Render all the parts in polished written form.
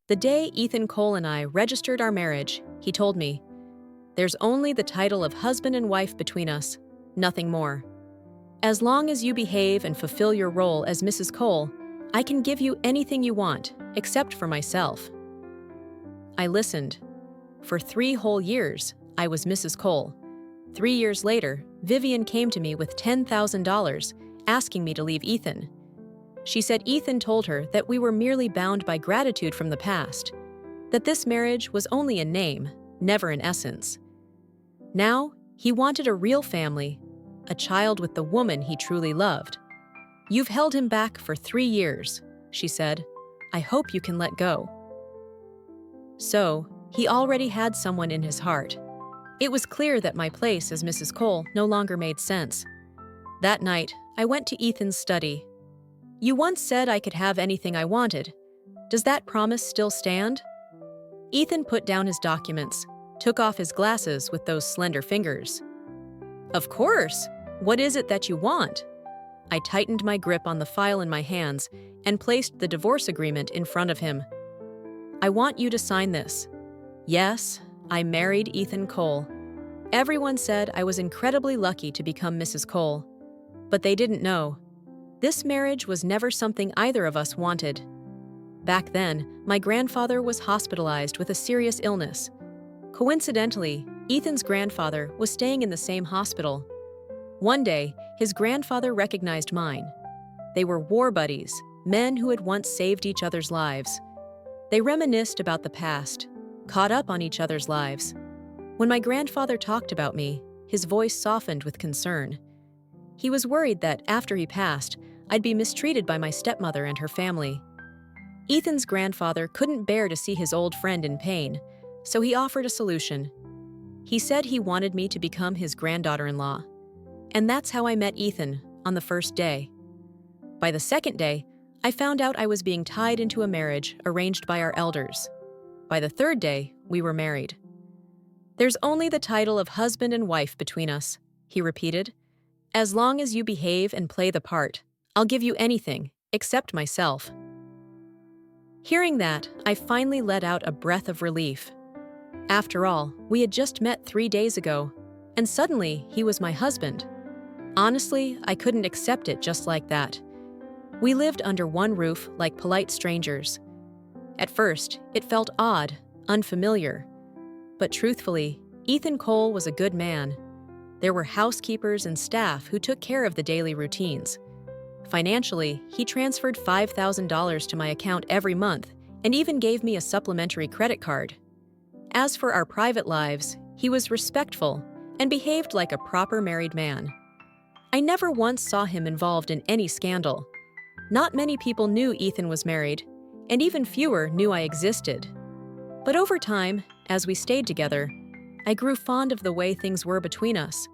The day Ethan Cole and I registered our marriage, he told me, "There's only the title of husband and wife between us, nothing more. As long as you behave and fulfill your role as Mrs. Cole, I can give you anything you want, except for myself." I listened. For 3 whole years, I was Mrs. Cole. 3 years later, Vivian came to me with $10,000, asking me to leave Ethan. She said Ethan told her that we were merely bound by gratitude from the past, that this marriage was only in name, never in essence. Now, he wanted a real family, a child with the woman he truly loved. "You've held him back for 3 years," she said. "I hope you can let go." So, he already had someone in his heart. It was clear that my place as Mrs. Cole no longer made sense. That night, I went to Ethan's study. "You once said I could have anything I wanted. Does that promise still stand?" Ethan put down his documents, took off his glasses with those slender fingers. "Of course! What is it that you want?" I tightened my grip on the file in my hands and placed the divorce agreement in front of him. "I want you to sign this. Yes, I married Ethan Cole. Everyone said I was incredibly lucky to become Mrs. Cole. But they didn't know. This marriage was never something either of us wanted. Back then, my grandfather was hospitalized with a serious illness. Coincidentally, Ethan's grandfather was staying in the same hospital. One day, his grandfather recognized mine. They were war buddies, men who had once saved each other's lives. They reminisced about the past, caught up on each other's lives. When my grandfather talked about me, his voice softened with concern. He was worried that after he passed, I'd be mistreated by my stepmother and her family. Ethan's grandfather couldn't bear to see his old friend in pain, so he offered a solution. He said he wanted me to become his granddaughter-in-law. And that's how I met Ethan on the first day. By the second day, I found out I was being tied into a marriage arranged by our elders. By the third day, we were married. "There's only the title of husband and wife between us," he repeated. "As long as you behave and play the part, I'll give you anything, except myself." Hearing that, I finally let out a breath of relief. After all, we had just met 3 days ago, and suddenly he was my husband. Honestly, I couldn't accept it just like that. We lived under one roof like polite strangers. At first, it felt odd, unfamiliar. But truthfully, Ethan Cole was a good man. There were housekeepers and staff who took care of the daily routines. Financially, he transferred $5,000 to my account every month and even gave me a supplementary credit card. As for our private lives, he was respectful and behaved like a proper married man. I never once saw him involved in any scandal. Not many people knew Ethan was married, and even fewer knew I existed. But over time, as we stayed together, I grew fond of the way things were between us.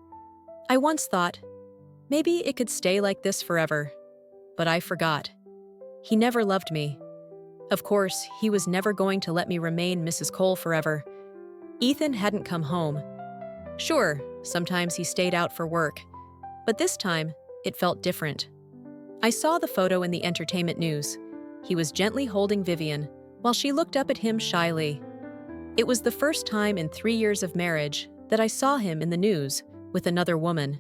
I once thought, maybe it could stay like this forever. But I forgot. He never loved me. Of course, he was never going to let me remain Mrs. Cole forever. Ethan hadn't come home. Sure, sometimes he stayed out for work, but this time, it felt different. I saw the photo in the entertainment news. He was gently holding Vivian, while she looked up at him shyly. It was the first time in 3 years of marriage that I saw him in the news with another woman.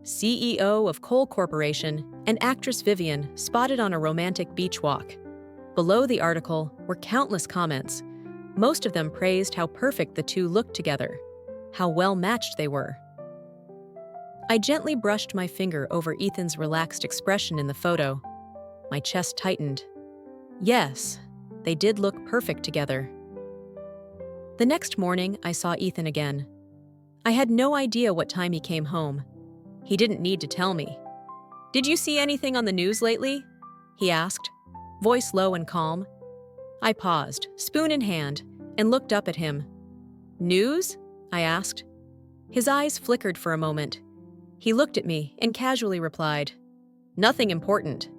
CEO of Cole Corporation and actress Vivian spotted on a romantic beach walk. Below the article were countless comments. Most of them praised how perfect the two looked together, how well matched they were. I gently brushed my finger over Ethan's relaxed expression in the photo. My chest tightened. Yes, they did look perfect together. The next morning, I saw Ethan again. I had no idea what time he came home. He didn't need to tell me. "Did you see anything on the news lately?" he asked, voice low and calm. I paused, spoon in hand, and looked up at him. "News?" I asked. His eyes flickered for a moment. He looked at me and casually replied, "Nothing important.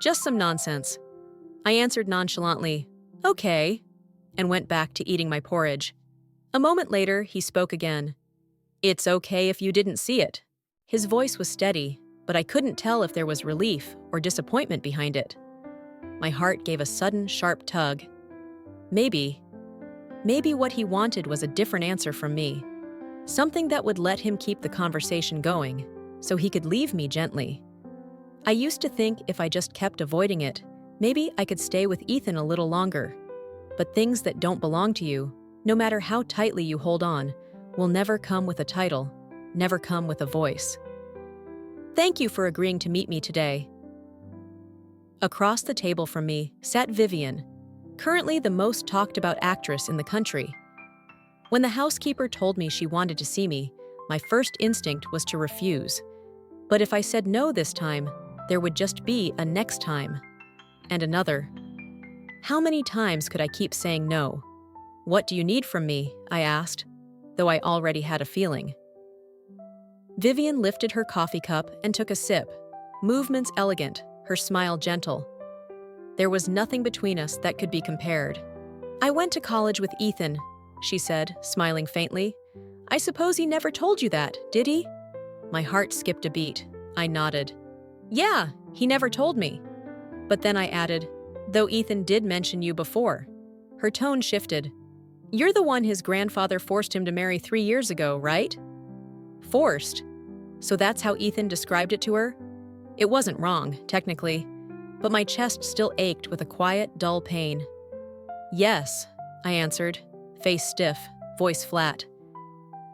Just some nonsense." I answered nonchalantly, "Okay," and went back to eating my porridge. A moment later, he spoke again. "It's okay if you didn't see it." His voice was steady, but I couldn't tell if there was relief or disappointment behind it. My heart gave a sudden, sharp tug. Maybe what he wanted was a different answer from me. Something that would let him keep the conversation going, so he could leave me gently. I used to think if I just kept avoiding it, maybe I could stay with Ethan a little longer. But things that don't belong to you, no matter how tightly you hold on, will never come with a title, never come with a voice. Thank you for agreeing to meet me today. Across the table from me sat Vivian, currently the most talked about actress in the country. When the housekeeper told me she wanted to see me, my first instinct was to refuse. But if I said no this time, there would just be a next time. And another. How many times could I keep saying no? What do you need from me? I asked, though I already had a feeling. Vivian lifted her coffee cup and took a sip, movements elegant, her smile gentle. There was nothing between us that could be compared. I went to college with Ethan, she said, smiling faintly. I suppose he never told you that, did he? My heart skipped a beat. I nodded. Yeah, he never told me. But then I added, though Ethan did mention you before. Her tone shifted. You're the one his grandfather forced him to marry 3 years ago, right? Forced? So that's how Ethan described it to her? It wasn't wrong, technically, but my chest still ached with a quiet, dull pain. Yes, I answered, face stiff, voice flat.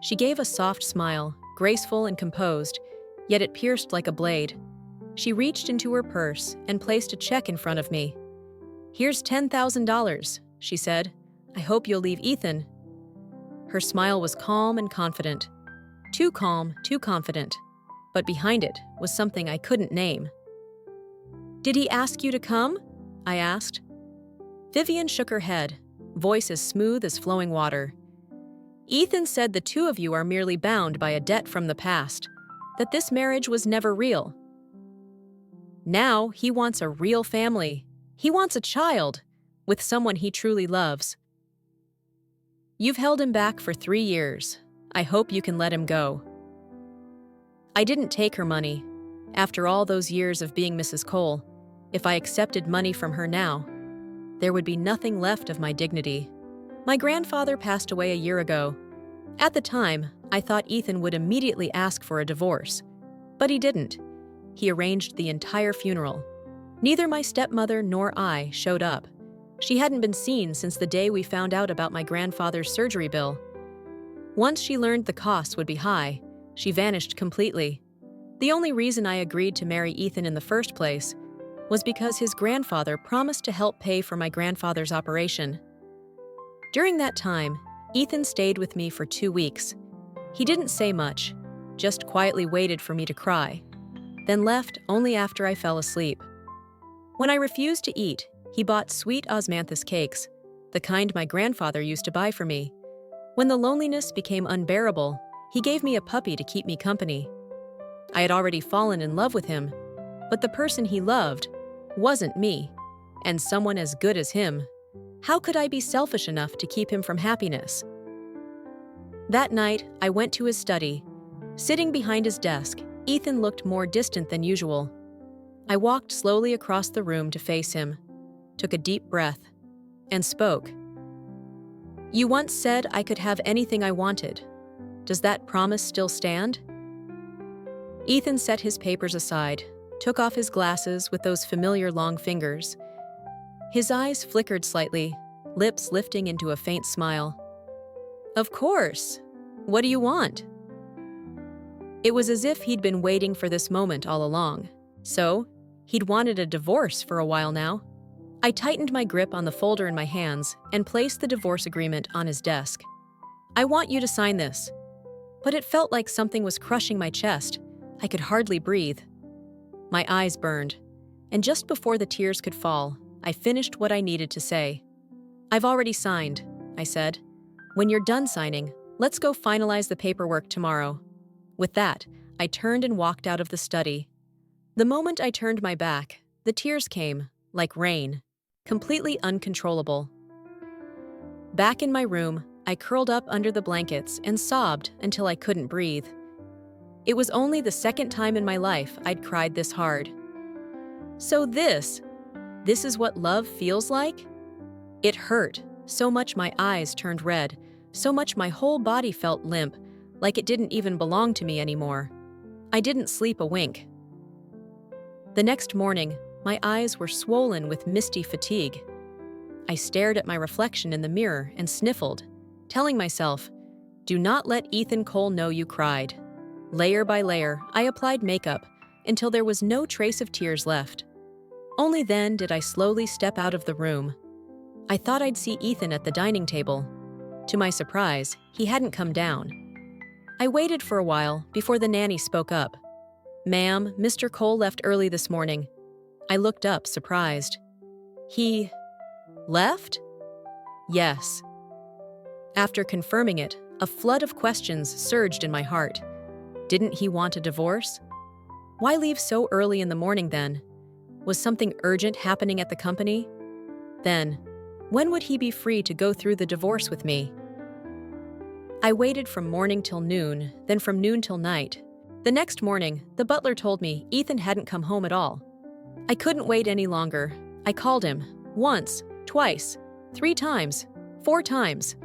She gave a soft smile, graceful and composed, yet it pierced like a blade. She reached into her purse and placed a check in front of me. Here's $10,000, she said. I hope you'll leave Ethan. Her smile was calm and confident. Too calm, too confident. But behind it was something I couldn't name. Did he ask you to come? I asked. Vivian shook her head, voice as smooth as flowing water. Ethan said the two of you are merely bound by a debt from the past, that this marriage was never real. Now he wants a real family. He wants a child, with someone he truly loves. You've held him back for 3 years. I hope you can let him go. I didn't take her money. After all those years of being Mrs. Cole, if I accepted money from her now, there would be nothing left of my dignity. My grandfather passed away a year ago. At the time, I thought Ethan would immediately ask for a divorce. But he didn't. He arranged the entire funeral. Neither my stepmother nor I showed up. She hadn't been seen since the day we found out about my grandfather's surgery bill. Once she learned the costs would be high, she vanished completely. The only reason I agreed to marry Ethan in the first place was because his grandfather promised to help pay for my grandfather's operation. During that time, Ethan stayed with me for 2 weeks. He didn't say much, just quietly waited for me to cry, then left only after I fell asleep. When I refused to eat, he bought sweet osmanthus cakes, the kind my grandfather used to buy for me. When the loneliness became unbearable, he gave me a puppy to keep me company. I had already fallen in love with him, but the person he loved wasn't me, and someone as good as him. How could I be selfish enough to keep him from happiness? That night, I went to his study. Sitting behind his desk, Ethan looked more distant than usual. I walked slowly across the room to face him, took a deep breath, and spoke. You once said I could have anything I wanted. Does that promise still stand? Ethan set his papers aside, took off his glasses with those familiar long fingers. His eyes flickered slightly, lips lifting into a faint smile. Of course. What do you want? It was as if he'd been waiting for this moment all along. So, he'd wanted a divorce for a while now. I tightened my grip on the folder in my hands and placed the divorce agreement on his desk. I want you to sign this. But it felt like something was crushing my chest. I could hardly breathe. My eyes burned, and just before the tears could fall, I finished what I needed to say. I've already signed, I said. When you're done signing, let's go finalize the paperwork tomorrow. With that, I turned and walked out of the study. The moment I turned my back, the tears came, like rain, completely uncontrollable. Back in my room, I curled up under the blankets and sobbed until I couldn't breathe. It was only the second time in my life I'd cried this hard. So this is what love feels like? It hurt, so much my eyes turned red, so much my whole body felt limp, like it didn't even belong to me anymore. I didn't sleep a wink. The next morning, my eyes were swollen with misty fatigue. I stared at my reflection in the mirror and sniffled, telling myself, "Do not let Ethan Cole know you cried." Layer by layer, I applied makeup until there was no trace of tears left. Only then did I slowly step out of the room. I thought I'd see Ethan at the dining table. To my surprise, he hadn't come down. I waited for a while before the nanny spoke up. "Ma'am, Mr. Cole left early this morning." I looked up, surprised. "He left?" "Yes." After confirming it, a flood of questions surged in my heart. Didn't he want a divorce? Why leave so early in the morning then? Was something urgent happening at the company? Then, when would he be free to go through the divorce with me? I waited from morning till noon, then from noon till night. The next morning, the butler told me Ethan hadn't come home at all. I couldn't wait any longer. I called him, once, twice, 3 times, 4 times.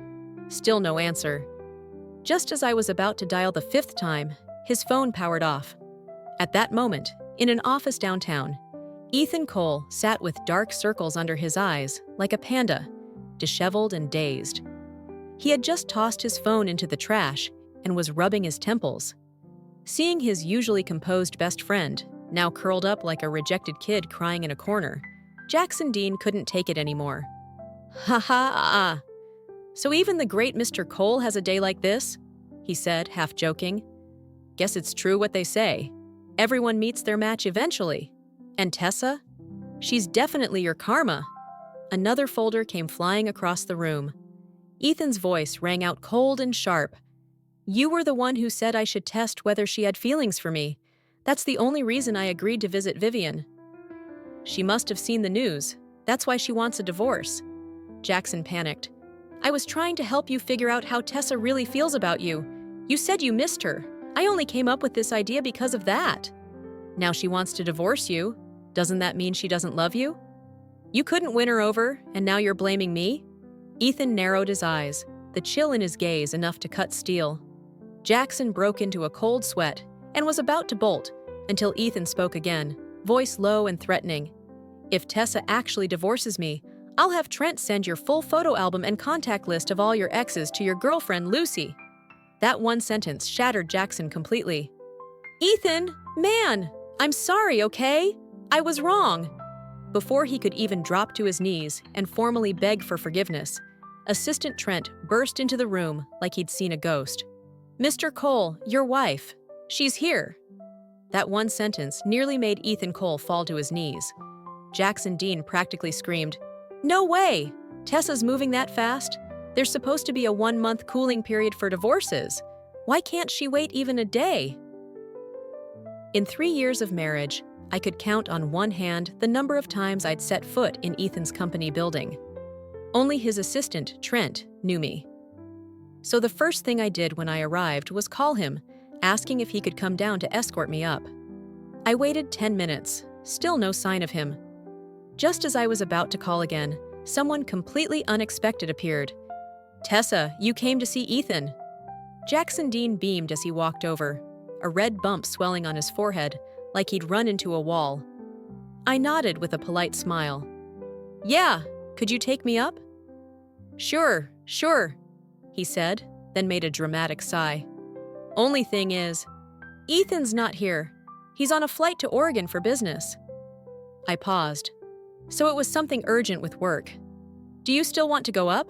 Still no answer. Just as I was about to dial the 5th time, his phone powered off. At that moment, in an office downtown, Ethan Cole sat with dark circles under his eyes, like a panda, disheveled and dazed. He had just tossed his phone into the trash and was rubbing his temples. Seeing his usually composed best friend, now curled up like a rejected kid crying in a corner, Jackson Dean couldn't take it anymore. "Ha ha ah. So even the great Mr. Cole has a day like this?" he said, half joking. "Guess it's true what they say. Everyone meets their match eventually. And Tessa? She's definitely your karma." Another folder came flying across the room. Ethan's voice rang out cold and sharp. "You were the one who said I should test whether she had feelings for me. That's the only reason I agreed to visit Vivian." "She must have seen the news. That's why she wants a divorce." Jackson panicked. "I was trying to help you figure out how Tessa really feels about you. You said you missed her. I only came up with this idea because of that." "Now she wants to divorce you. Doesn't that mean she doesn't love you? You couldn't win her over, and now you're blaming me?" Ethan narrowed his eyes, the chill in his gaze enough to cut steel. Jackson broke into a cold sweat and was about to bolt until Ethan spoke again, voice low and threatening. "If Tessa actually divorces me, I'll have Trent send your full photo album and contact list of all your exes to your girlfriend, Lucy." That one sentence shattered Jackson completely. "Ethan, man, I'm sorry, okay? I was wrong." Before he could even drop to his knees and formally beg for forgiveness, Assistant Trent burst into the room like he'd seen a ghost. "Mr. Cole, your wife. She's here." That one sentence nearly made Ethan Cole fall to his knees. Jackson Dean practically screamed, "No way! Tessa's moving that fast? There's supposed to be a 1-month cooling period for divorces. Why can't she wait even a day?" In 3 years of marriage, I could count on one hand the number of times I'd set foot in Ethan's company building. Only his assistant, Trent, knew me. So the first thing I did when I arrived was call him, asking if he could come down to escort me up. I waited 10 minutes, still no sign of him. Just as I was about to call again, someone completely unexpected appeared. "Tessa, you came to see Ethan." Jackson Dean beamed as he walked over, a red bump swelling on his forehead, like he'd run into a wall. I nodded with a polite smile. "Yeah, could you take me up?" Sure, he said, then made a dramatic sigh. "Only thing is, Ethan's not here. He's on a flight to Oregon for business." I paused. So it was something urgent with work. "Do you still want to go up?"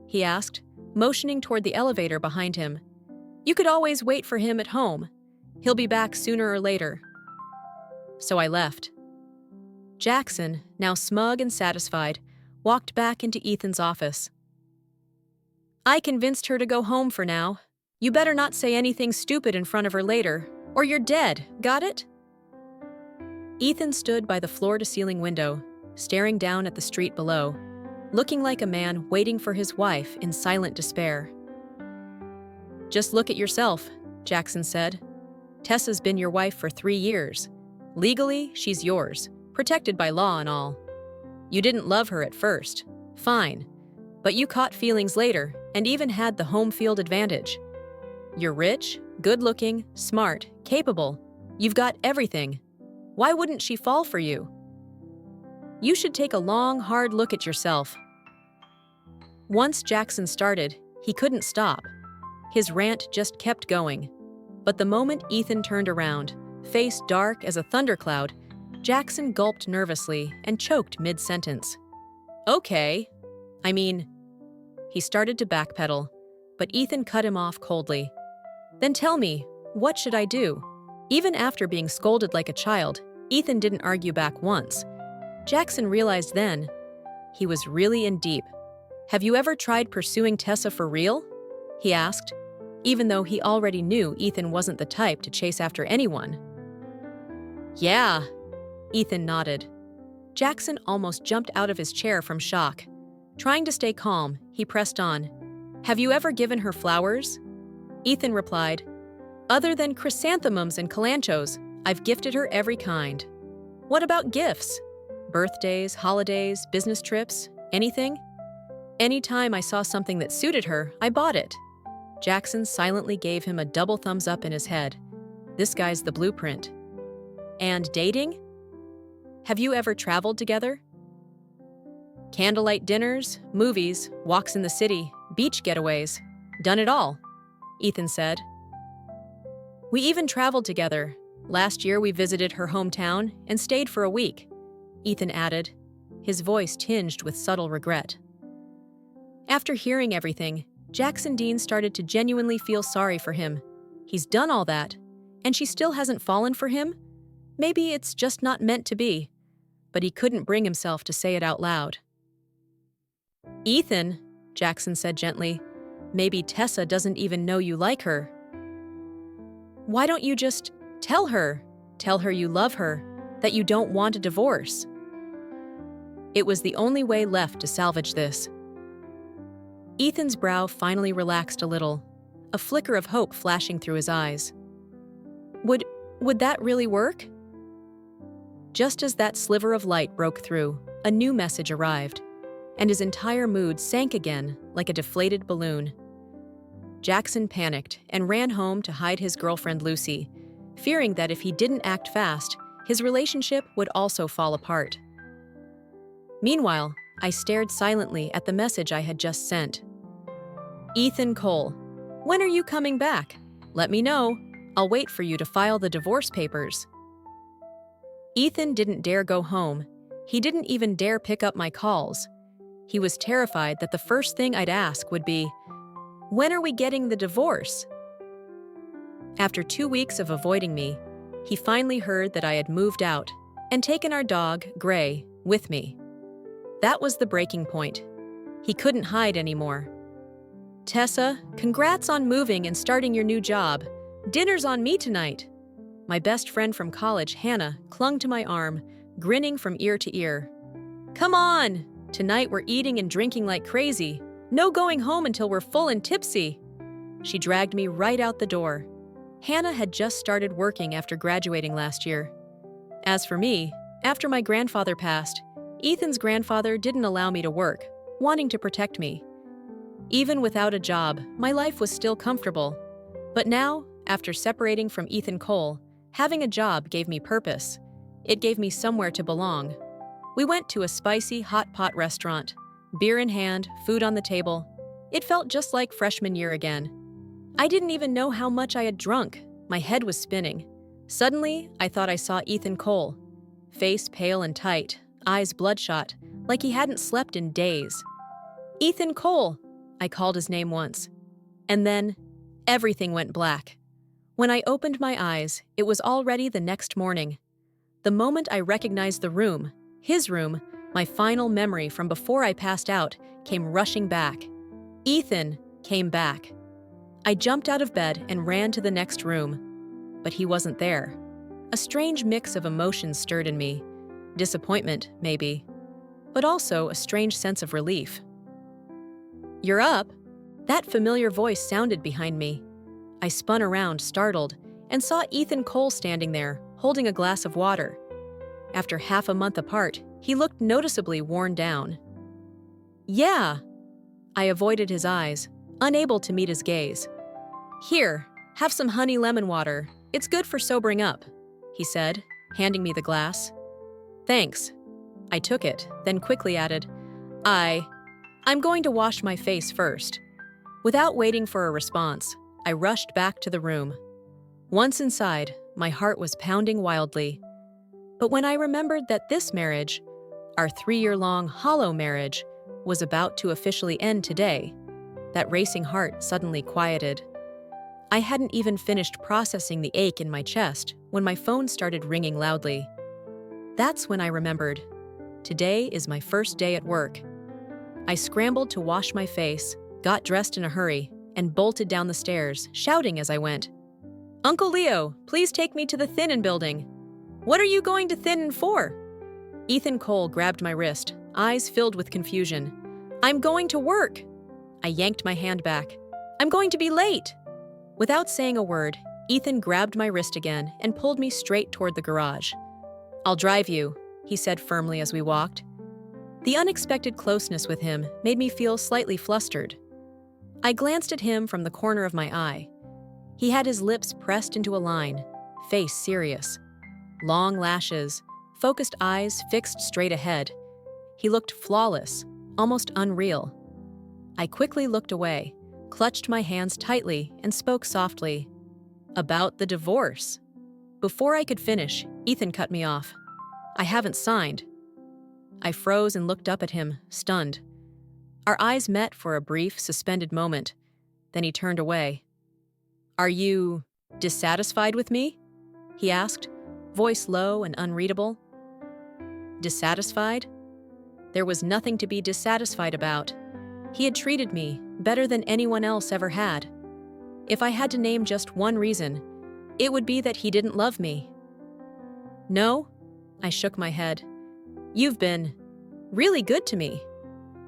he asked, motioning toward the elevator behind him. "You could always wait for him at home. He'll be back sooner or later." So I left. Jackson, now smug and satisfied, walked back into Ethan's office. "I convinced her to go home for now. You better not say anything stupid in front of her later, or you're dead, got it?" Ethan stood by the floor-to-ceiling window, staring down at the street below, looking like a man waiting for his wife in silent despair. "Just look at yourself," Jackson said. "Tessa's been your wife for 3 years. Legally, she's yours, protected by law and all. You didn't love her at first. Fine. But you caught feelings later and even had the home field advantage. You're rich, good-looking, smart, capable. You've got everything. Why wouldn't she fall for you? You should take a long, hard look at yourself. Once Jackson started, he couldn't stop. His rant just kept going. But the moment Ethan turned around, face dark as a thundercloud, Jackson gulped nervously and choked mid-sentence. Okay. He started to backpedal, but Ethan cut him off coldly. Then tell me, what should I do? Even after being scolded like a child, Ethan didn't argue back once. Jackson realized then he was really in deep. Have you ever tried pursuing Tessa for real? He asked, even though he already knew Ethan wasn't the type to chase after anyone. Yeah, Ethan nodded. Jackson almost jumped out of his chair from shock. Trying to stay calm, he pressed on. Have you ever given her flowers? Ethan replied, other than chrysanthemums and kalanchos, I've gifted her every kind. What about gifts? Birthdays, holidays, business trips, anything? Anytime I saw something that suited her, I bought it. Jackson silently gave him a double thumbs up in his head. This guy's the blueprint. And dating? Have you ever traveled together? Candlelight dinners, movies, walks in the city, beach getaways. Done it all, Ethan said. We even traveled together. Last year we visited her hometown and stayed for a week, Ethan added, his voice tinged with subtle regret. After hearing everything, Jackson Dean started to genuinely feel sorry for him. He's done all that, and she still hasn't fallen for him? Maybe it's just not meant to be. But he couldn't bring himself to say it out loud. Ethan, Jackson said gently, maybe Tessa doesn't even know you like her. Why don't you just tell her you love her, that you don't want a divorce? It was the only way left to salvage this. Ethan's brow finally relaxed a little, a flicker of hope flashing through his eyes. Would that really work? Just as that sliver of light broke through, a new message arrived, and his entire mood sank again like a deflated balloon. Jackson panicked and ran home to hide his girlfriend Lucy, fearing that if he didn't act fast, his relationship would also fall apart. Meanwhile, I stared silently at the message I had just sent. Ethan Cole, when are you coming back? Let me know. I'll wait for you to file the divorce papers. Ethan didn't dare go home. He didn't even dare pick up my calls. He was terrified that the first thing I'd ask would be, when are we getting the divorce? After 2 weeks of avoiding me, he finally heard that I had moved out and taken our dog, Gray, with me. That was the breaking point. He couldn't hide anymore. Tessa, congrats on moving and starting your new job. Dinner's on me tonight. My best friend from college, Hannah, clung to my arm, grinning from ear to ear. Come on! Tonight we're eating and drinking like crazy. No going home until we're full and tipsy. She dragged me right out the door. Hannah had just started working after graduating last year. As for me, after my grandfather passed, Ethan's grandfather didn't allow me to work, wanting to protect me. Even without a job, my life was still comfortable. But now, after separating from Ethan Cole, having a job gave me purpose. It gave me somewhere to belong. We went to a spicy hot pot restaurant. Beer in hand, food on the table. It felt just like freshman year again. I didn't even know how much I had drunk. My head was spinning. Suddenly, I thought I saw Ethan Cole. Face pale and tight, eyes bloodshot, like he hadn't slept in days. Ethan Cole! I called his name once. And then, everything went black. When I opened my eyes, it was already the next morning. The moment I recognized the room, his room, my final memory from before I passed out, came rushing back. Ethan came back. I jumped out of bed and ran to the next room. But he wasn't there. A strange mix of emotions stirred in me. Disappointment, maybe. But also a strange sense of relief. You're up? That familiar voice sounded behind me. I spun around, startled, and saw Ethan Cole standing there, holding a glass of water. After half a month apart, he looked noticeably worn down. Yeah, I avoided his eyes, unable to meet his gaze. "Here, have some honey lemon water. It's good for sobering up," he said, handing me the glass. "Thanks." I took it, then quickly added, I'm going to wash my face first." Without waiting for a response, I rushed back to the room. Once inside, my heart was pounding wildly. But when I remembered that this marriage, our 3-year-long hollow marriage, was about to officially end today, that racing heart suddenly quieted. I hadn't even finished processing the ache in my chest when my phone started ringing loudly. That's when I remembered. Today is my first day at work. I scrambled to wash my face, got dressed in a hurry, and bolted down the stairs, shouting as I went, "Uncle Leo, please take me to the Thinnan building." "What are you going to Thinnan for?" Ethan Cole grabbed my wrist, eyes filled with confusion. "I'm going to work." I yanked my hand back. "I'm going to be late." Without saying a word, Ethan grabbed my wrist again and pulled me straight toward the garage. "I'll drive you," he said firmly as we walked. The unexpected closeness with him made me feel slightly flustered. I glanced at him from the corner of my eye. He had his lips pressed into a line, face serious. Long lashes, focused eyes fixed straight ahead. He looked flawless, almost unreal. I quickly looked away, clutched my hands tightly, and spoke softly. "About the divorce." Before I could finish, Ethan cut me off. "I haven't signed." I froze and looked up at him, stunned. Our eyes met for a brief, suspended moment. Then he turned away. "Are you dissatisfied with me?" he asked, voice low and unreadable. Dissatisfied? There was nothing to be dissatisfied about. He had treated me better than anyone else ever had. If I had to name just one reason, it would be that he didn't love me. "No?" I shook my head. "You've been really good to me.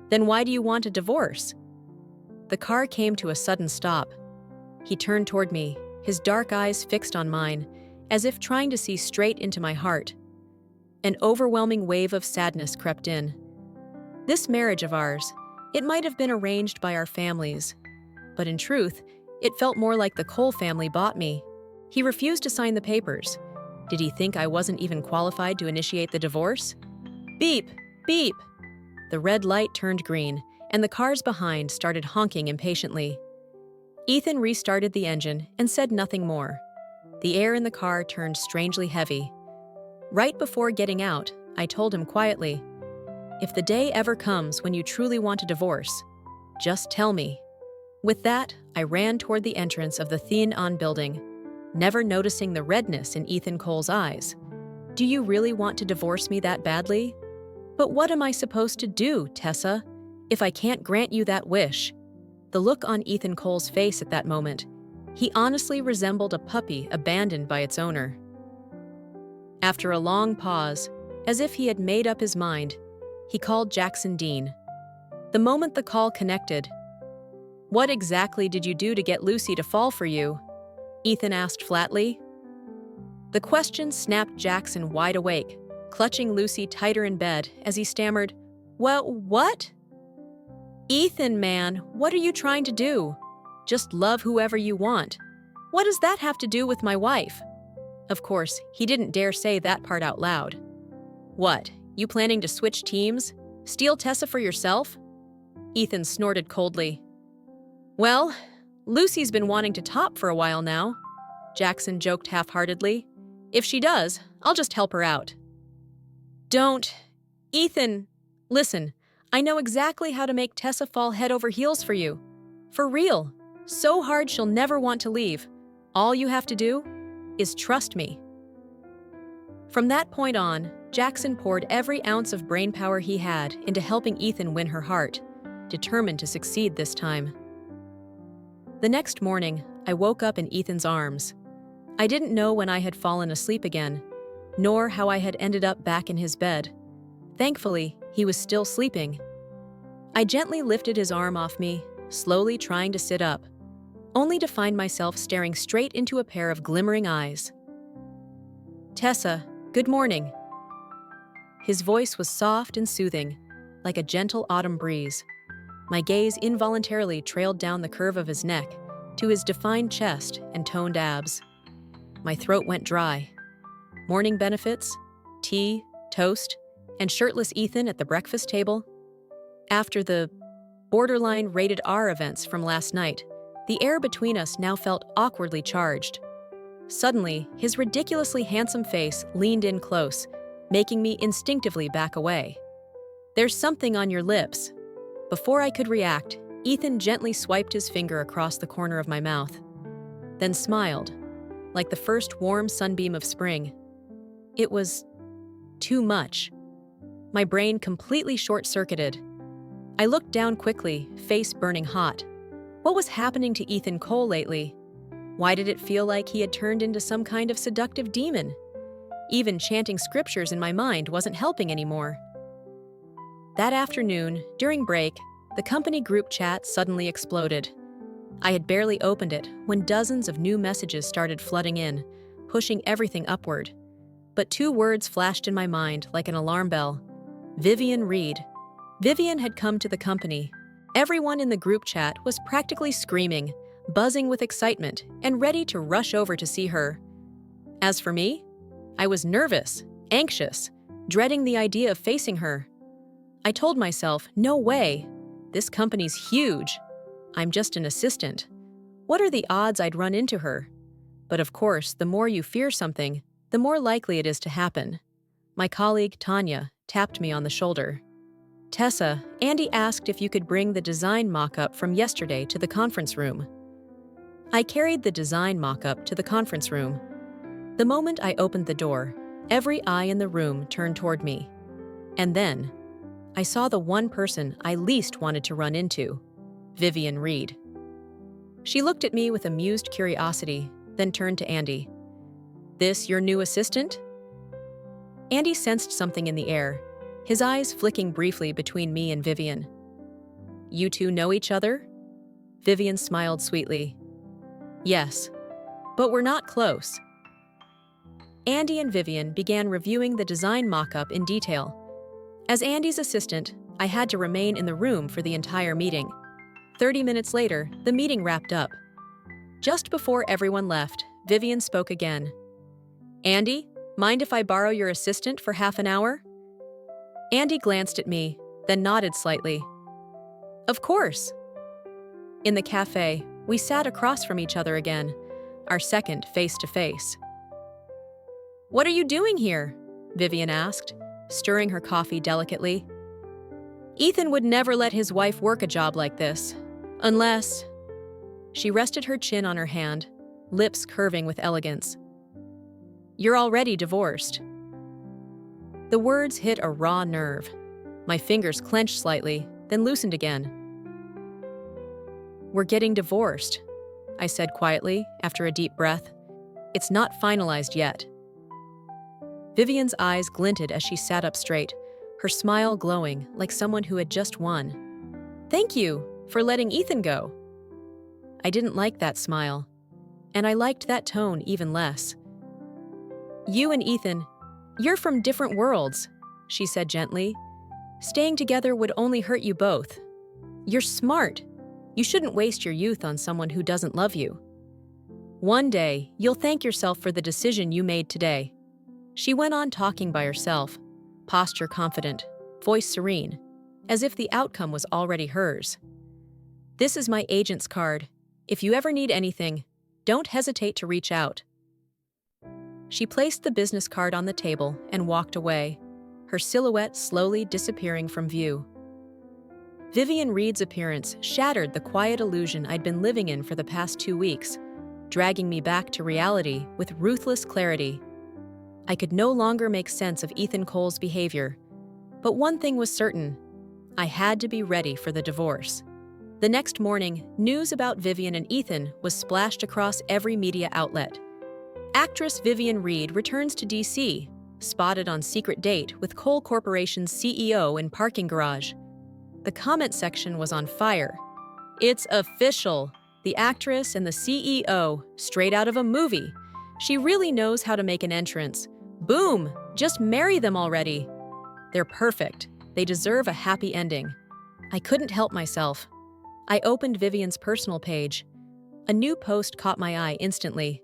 Then why do you want a divorce?" The car came to a sudden stop. He turned toward me, his dark eyes fixed on mine, as if trying to see straight into my heart. An overwhelming wave of sadness crept in. This marriage of ours, it might have been arranged by our families, but in truth, it felt more like the Cole family bought me. He refused to sign the papers. Did he think I wasn't even qualified to initiate the divorce? Beep, beep. The red light turned green, and the cars behind started honking impatiently. Ethan restarted the engine and said nothing more. The air in the car turned strangely heavy. Right before getting out, I told him quietly, "If the day ever comes when you truly want a divorce, just tell me." With that, I ran toward the entrance of the Thinnan building, never noticing the redness in Ethan Cole's eyes. "Do you really want to divorce me that badly?" "But what am I supposed to do, Tessa, if I can't grant you that wish?" The look on Ethan Cole's face at that moment, he honestly resembled a puppy abandoned by its owner. After a long pause, as if he had made up his mind, he called Jackson Dean. The moment the call connected, "What exactly did you do to get Lucy to fall for you?" Ethan asked flatly. The question snapped Jackson wide awake, clutching Lucy tighter in bed as he stammered, "Well, what?" "Ethan, man, what are you trying to do? Just love whoever you want. What does that have to do with my wife?" Of course, he didn't dare say that part out loud. "What, you planning to switch teams? Steal Tessa for yourself?" Ethan snorted coldly. "Well, Lucy's been wanting to top for a while now," Jackson joked half-heartedly. "If she does, I'll just help her out." "Don't. Ethan, listen, I know exactly how to make Tessa fall head over heels for you. For real. So hard she'll never want to leave. All you have to do is trust me." From that point on, Jackson poured every ounce of brainpower he had into helping Ethan win her heart, determined to succeed this time. The next morning, I woke up in Ethan's arms. I didn't know when I had fallen asleep again, nor how I had ended up back in his bed. Thankfully, he was still sleeping. I gently lifted his arm off me, slowly trying to sit up, only to find myself staring straight into a pair of glimmering eyes. "Tessa, good morning." His voice was soft and soothing, like a gentle autumn breeze. My gaze involuntarily trailed down the curve of his neck to his defined chest and toned abs. My throat went dry. Morning benefits, tea, toast, and shirtless Ethan at the breakfast table. After the borderline rated R events from last night, the air between us now felt awkwardly charged. Suddenly, his ridiculously handsome face leaned in close, making me instinctively back away. "There's something on your lips." Before I could react, Ethan gently swiped his finger across the corner of my mouth, then smiled, like the first warm sunbeam of spring. It was too much. My brain completely short-circuited. I looked down quickly, face burning hot. What was happening to Ethan Cole lately? Why did it feel like he had turned into some kind of seductive demon? Even chanting scriptures in my mind wasn't helping anymore. That afternoon, during break, the company group chat suddenly exploded. I had barely opened it when dozens of new messages started flooding in, pushing everything upward. But two words flashed in my mind like an alarm bell. Vivian Reed. Vivian had come to the company. Everyone in the group chat was practically screaming, buzzing with excitement, and ready to rush over to see her. As for me, I was nervous, anxious, dreading the idea of facing her. I told myself, no way. This company's huge. I'm just an assistant. What are the odds I'd run into her? But of course, the more you fear something, the more likely it is to happen. My colleague, Tanya, tapped me on the shoulder. "Tessa, Andy asked if you could bring the design mock-up from yesterday to the conference room." I carried the design mock-up to the conference room. The moment I opened the door, every eye in the room turned toward me. And then, I saw the one person I least wanted to run into, Vivian Reed. She looked at me with amused curiosity, then turned to Andy. "This your new assistant?" Andy sensed something in the air, his eyes flicking briefly between me and Vivian. "You two know each other?" Vivian smiled sweetly. "Yes, but we're not close." Andy and Vivian began reviewing the design mock-up in detail. As Andy's assistant, I had to remain in the room for the entire meeting. 30 minutes later, the meeting wrapped up. Just before everyone left, Vivian spoke again. "Andy, mind if I borrow your assistant for half an hour?" Andy glanced at me, then nodded slightly. "Of course." In the cafe, we sat across from each other again, our second face-to-face. "What are you doing here?" Vivian asked, stirring her coffee delicately. "Ethan would never let his wife work a job like this, unless—" She rested her chin on her hand, lips curving with elegance. "You're already divorced." The words hit a raw nerve. My fingers clenched slightly, then loosened again. "We're getting divorced," I said quietly after a deep breath. "It's not finalized yet." Vivian's eyes glinted as she sat up straight, her smile glowing like someone who had just won. "Thank you for letting Ethan go." I didn't like that smile, and I liked that tone even less. "You and Ethan, you're from different worlds," she said gently. "Staying together would only hurt you both. You're smart. You shouldn't waste your youth on someone who doesn't love you. One day, you'll thank yourself for the decision you made today." She went on talking by herself, posture confident, voice serene, as if the outcome was already hers. "This is my agent's card. If you ever need anything, don't hesitate to reach out." She placed the business card on the table and walked away, her silhouette slowly disappearing from view. Vivian Reed's appearance shattered the quiet illusion I'd been living in for the past 2 weeks, dragging me back to reality with ruthless clarity. I could no longer make sense of Ethan Cole's behavior, but one thing was certain: I had to be ready for the divorce. The next morning, news about Vivian and Ethan was splashed across every media outlet. Actress Vivian Reed returns to D.C., spotted on secret date with Cole Corporation's CEO in parking garage. The comment section was on fire. "It's official! The actress and the CEO, straight out of a movie. She really knows how to make an entrance. Boom! Just marry them already. They're perfect. They deserve a happy ending." I couldn't help myself. I opened Vivian's personal page. A new post caught my eye instantly.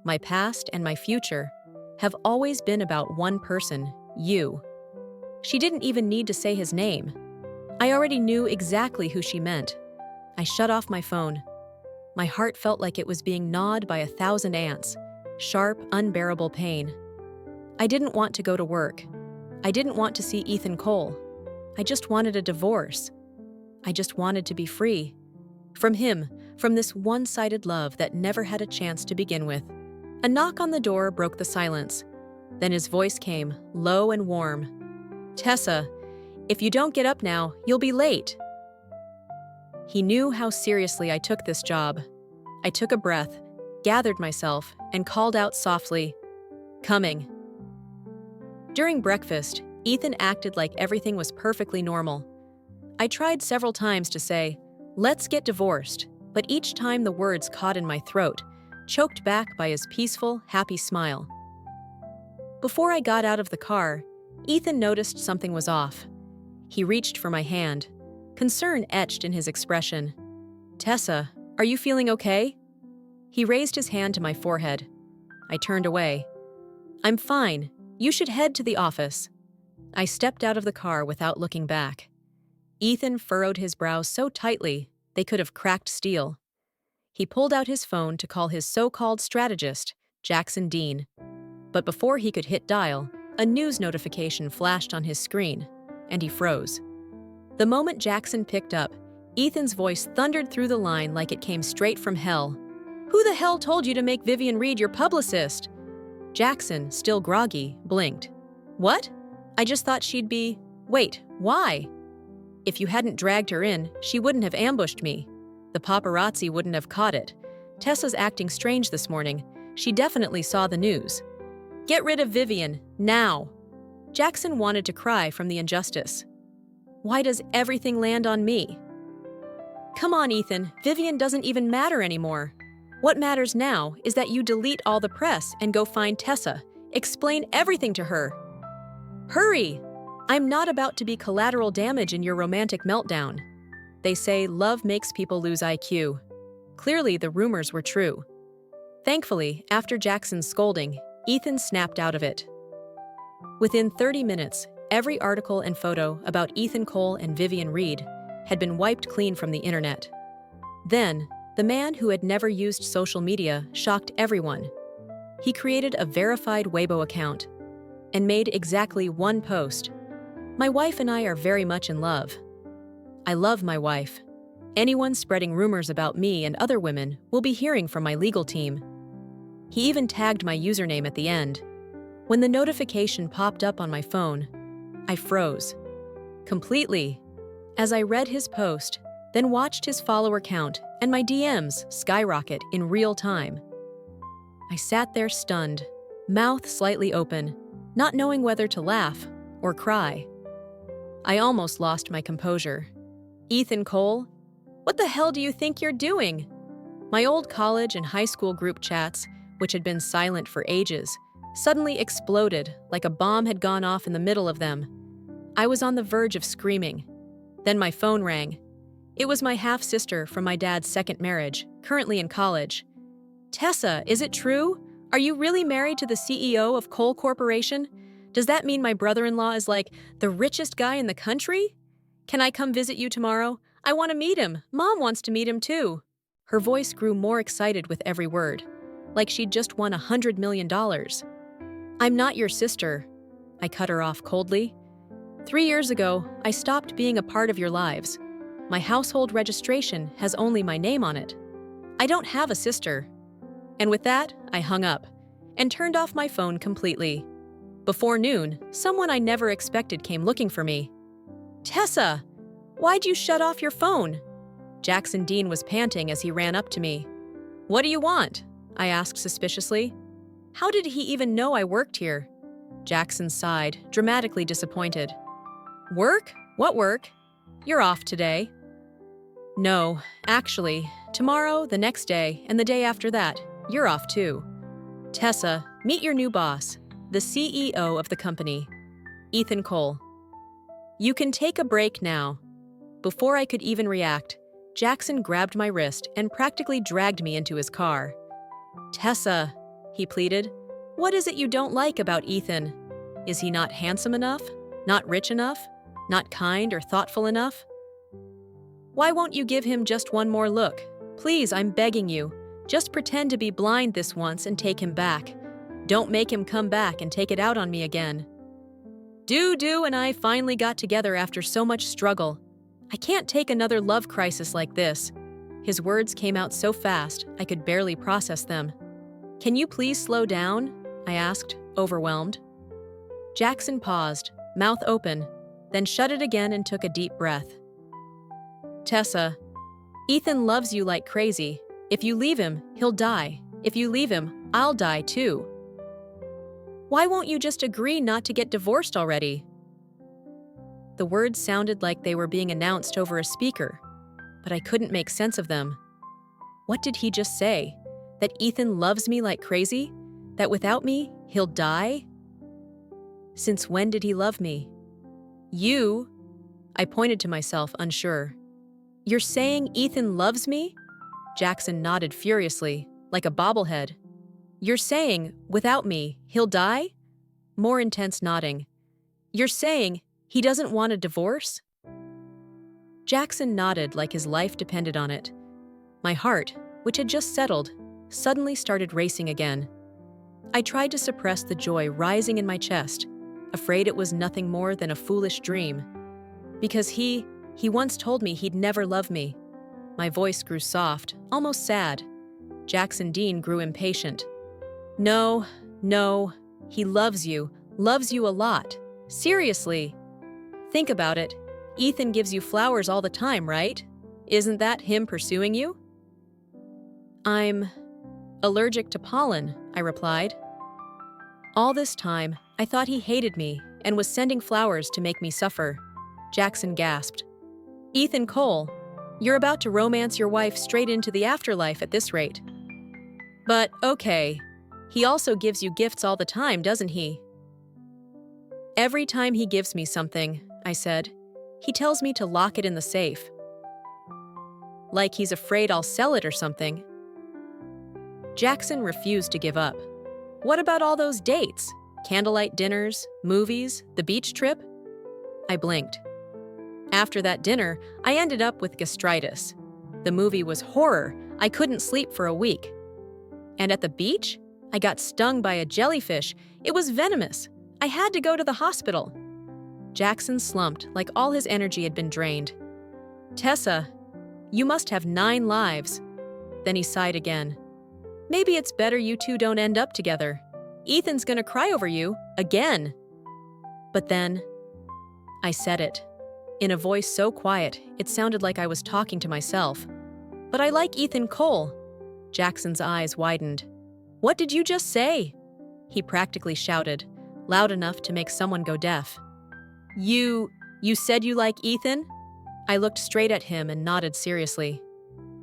My past and my future have always been about one person, you. She didn't even need to say his name. I already knew exactly who she meant. I shut off my phone. My heart felt like it was being gnawed by 1,000 ants, sharp, unbearable pain. I didn't want to go to work. I didn't want to see Ethan Cole. I just wanted a divorce. I just wanted to be free. From him, from this one-sided love that never had a chance to begin with. A knock on the door broke the silence. Then his voice came, low and warm. "Tessa, if you don't get up now, you'll be late." He knew how seriously I took this job. I took a breath, gathered myself, and called out softly, "Coming." During breakfast, Ethan acted like everything was perfectly normal. I tried several times to say, "Let's get divorced," but each time the words caught in my throat, choked back by his peaceful, happy smile. Before I got out of the car, Ethan noticed something was off. He reached for my hand, concern etched in his expression. "Tessa, are you feeling okay?" He raised his hand to my forehead. I turned away. "I'm fine. You should head to the office." I stepped out of the car without looking back. Ethan furrowed his brows so tightly they could have cracked steel. He pulled out his phone to call his so-called strategist, Jackson Dean. But before he could hit dial, a news notification flashed on his screen, and he froze. The moment Jackson picked up, Ethan's voice thundered through the line like it came straight from hell. "Who the hell told you to make Vivian Reed your publicist?" Jackson, still groggy, blinked. "What? I just thought she'd be— Wait, why? If you hadn't dragged her in, she wouldn't have ambushed me. The paparazzi wouldn't have caught it. Tessa's acting strange this morning. She definitely saw the news. Get rid of Vivian, now." Jackson wanted to cry from the injustice. Why does everything land on me? Come on, Ethan, Vivian doesn't even matter anymore. What matters now is that you delete all the press and go find Tessa. Explain everything to her. Hurry! I'm not about to be collateral damage in your romantic meltdown. They say love makes people lose IQ. Clearly, the rumors were true. Thankfully, after Jackson's scolding, Ethan snapped out of it. Within 30 minutes, every article and photo about Ethan Cole and Vivian Reed had been wiped clean from the internet. Then, the man who had never used social media shocked everyone. He created a verified Weibo account and made exactly one post. "My wife and I are very much in love. I love my wife. Anyone spreading rumors about me and other women will be hearing from my legal team." He even tagged my username at the end. When the notification popped up on my phone, I froze. Completely. As I read his post, then watched his follower count and my DMs skyrocket in real time. I sat there stunned, mouth slightly open, not knowing whether to laugh or cry. I almost lost my composure. "Ethan Cole? What the hell do you think you're doing?" My old college and high school group chats, which had been silent for ages, suddenly exploded like a bomb had gone off in the middle of them. I was on the verge of screaming. Then my phone rang. It was my half-sister from my dad's second marriage, currently in college. "Tessa, is it true? Are you really married to the CEO of Cole Corporation? Does that mean my brother-in-law is like the richest guy in the country? Can I come visit you tomorrow? I want to meet him. Mom wants to meet him too." Her voice grew more excited with every word, like she'd just won $100 million. "I'm not your sister," I cut her off coldly. 3 years ago, I stopped being a part of your lives. My household registration has only my name on it. I don't have a sister." And with that, I hung up and turned off my phone completely. Before noon, someone I never expected came looking for me. "Tessa, why'd you shut off your phone?" Jackson Dean was panting as he ran up to me. "What do you want?" I asked suspiciously. "How did he even know I worked here?" Jackson sighed, dramatically disappointed. "Work? What work? You're off today." "No, actually, tomorrow, the next day, and the day after that, you're off too. Tessa, meet your new boss, the CEO of the company, Ethan Cole. You can take a break now." Before I could even react, Jackson grabbed my wrist and practically dragged me into his car. "Tessa," he pleaded, "what is it you don't like about Ethan? Is he not handsome enough? Not rich enough? Not kind or thoughtful enough? Why won't you give him just one more look? Please, I'm begging you. Just pretend to be blind this once and take him back. Don't make him come back and take it out on me again." Dudu and I finally got together after so much struggle. I can't take another love crisis like this. His words came out so fast, I could barely process them. "Can you please slow down?" I asked, overwhelmed. Jackson paused, mouth open, then shut it again and took a deep breath. "Tessa, Ethan loves you like crazy. If you leave him, he'll die. If you leave him, I'll die too. Why won't you just agree not to get divorced already?" The words sounded like they were being announced over a speaker, but I couldn't make sense of them. What did he just say? That Ethan loves me like crazy? That without me, he'll die? Since when did he love me? "You?" I pointed to myself, unsure. "You're saying Ethan loves me?" Jackson nodded furiously, like a bobblehead. "You're saying, without me, he'll die?" More intense nodding. "You're saying he doesn't want a divorce?" Jackson nodded like his life depended on it. My heart, which had just settled, suddenly started racing again. I tried to suppress the joy rising in my chest, afraid it was nothing more than a foolish dream. Because he once told me he'd never love me. My voice grew soft, almost sad. Jackson Dean grew impatient. No, he loves you a lot. Seriously. Think about it. Ethan gives you flowers all the time, right? Isn't that him pursuing you? "I'm allergic to pollen," I replied. All this time, I thought he hated me and was sending flowers to make me suffer. Jackson gasped. "Ethan Cole, you're about to romance your wife straight into the afterlife at this rate." "But okay, he also gives you gifts all the time, doesn't he?" "Every time he gives me something," I said, "he tells me to lock it in the safe. Like he's afraid I'll sell it or something." Jackson refused to give up. "What about all those dates? Candlelight dinners, movies, the beach trip?" I blinked. After that dinner, I ended up with gastritis. The movie was horror. I couldn't sleep for a week. And at the beach, I got stung by a jellyfish. It was venomous. I had to go to the hospital. Jackson slumped like all his energy had been drained. "Tessa, you must have 9 lives." Then he sighed again. "Maybe it's better you two don't end up together. Ethan's gonna cry over you, again." But then, I said it. In a voice so quiet, it sounded like I was talking to myself. "But I like Ethan Cole." Jackson's eyes widened. "What did you just say?" He practically shouted, loud enough to make someone go deaf. You said you like Ethan?" I looked straight at him and nodded seriously.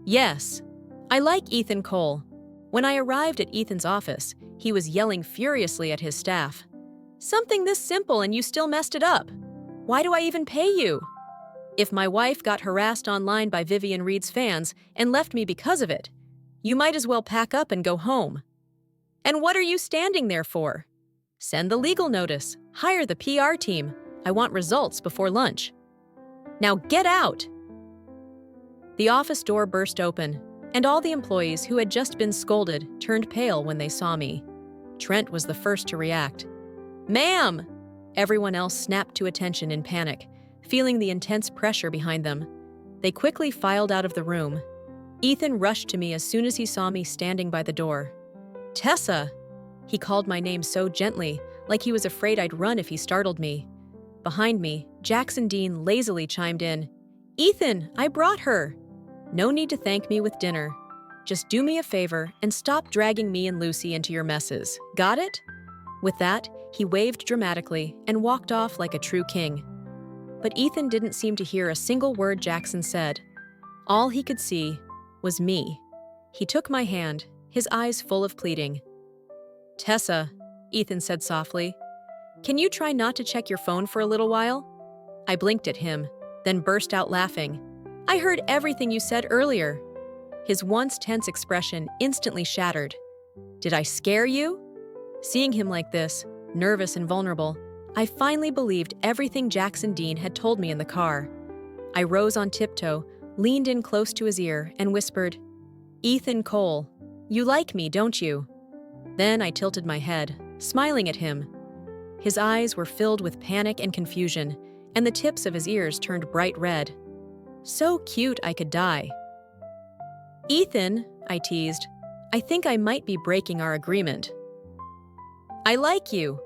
"Yes, I like Ethan Cole." When I arrived at Ethan's office, he was yelling furiously at his staff. "Something this simple and you still messed it up. Why do I even pay you? If my wife got harassed online by Vivian Reed's fans and left me because of it, you might as well pack up and go home. And what are you standing there for? Send the legal notice. Hire the PR team. I want results before lunch. Now get out!" The office door burst open, and all the employees who had just been scolded turned pale when they saw me. Trent was the first to react. "Ma'am!" Everyone else snapped to attention in panic, feeling the intense pressure behind them. They quickly filed out of the room. Ethan rushed to me as soon as he saw me standing by the door. "Tessa!" He called my name so gently, like he was afraid I'd run if he startled me. Behind me, Jackson Dean lazily chimed in. "Ethan, I brought her." "No need to thank me with dinner. Just do me a favor and stop dragging me and Lucy into your messes. Got it?" With that, he waved dramatically and walked off like a true king. But Ethan didn't seem to hear a single word Jackson said. All he could see was me. He took my hand, his eyes full of pleading. "Tessa," Ethan said softly, "can you try not to check your phone for a little while?" I blinked at him. then burst out laughing. I heard everything you said earlier. His once tense expression instantly shattered. Did I scare you? Seeing him like this, nervous and vulnerable, I finally believed everything Jackson Dean had told me in the car. I rose on tiptoe, leaned in close to his ear, and whispered, "Ethan Cole, you like me, don't you?" Then I tilted my head, smiling at him. His eyes were filled with panic and confusion, and the tips of his ears turned bright red. So cute I could die. "Ethan," I teased, "I think I might be breaking our agreement." "I like you."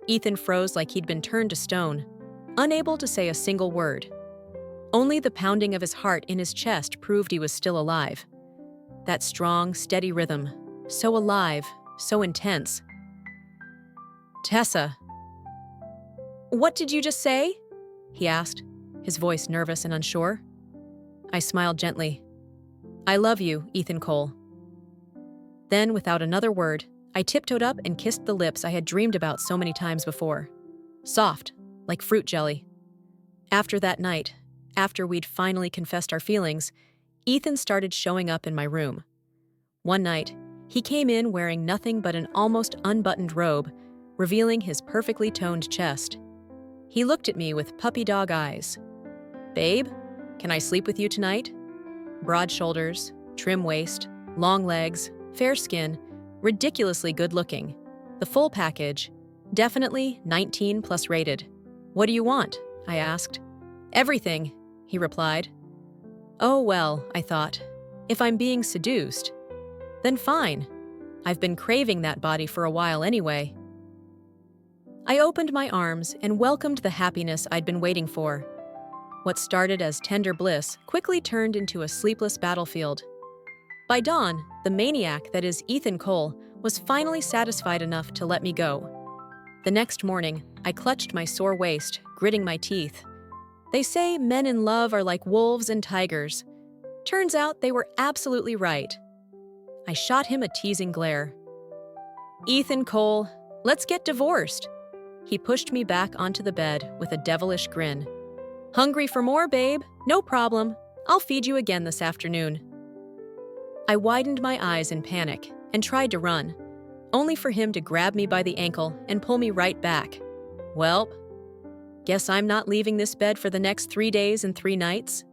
Ethan froze like he'd been turned to stone, unable to say a single word. Only the pounding of his heart in his chest proved he was still alive. That strong, steady rhythm, so alive, so intense. "Tessa." "What did you just say?" he asked, his voice nervous and unsure. I smiled gently. "I love you, Ethan Cole." Then, without another word, I tiptoed up and kissed the lips I had dreamed about so many times before. Soft, like fruit jelly. After that night, after we'd finally confessed our feelings, Ethan started showing up in my room. One night, he came in wearing nothing but an almost unbuttoned robe, revealing his perfectly toned chest. He looked at me with puppy dog eyes. "Babe, can I sleep with you tonight?" Broad shoulders, trim waist, long legs, fair skin, ridiculously good looking. The full package, definitely 19 plus rated. "What do you want?" I asked. "Everything," he replied. Oh well, I thought. If I'm being seduced, then fine. I've been craving that body for a while anyway. I opened my arms and welcomed the happiness I'd been waiting for. What started as tender bliss quickly turned into a sleepless battlefield. By dawn, the maniac that is Ethan Cole was finally satisfied enough to let me go. The next morning, I clutched my sore waist, gritting my teeth. They say men in love are like wolves and tigers. Turns out they were absolutely right. I shot him a teasing glare. "Ethan Cole, let's get divorced." He pushed me back onto the bed with a devilish grin. "Hungry for more, babe? No problem. I'll feed you again this afternoon." I widened my eyes in panic and tried to run, only for him to grab me by the ankle and pull me right back. Welp, guess I'm not leaving this bed for the next 3 days and 3 nights.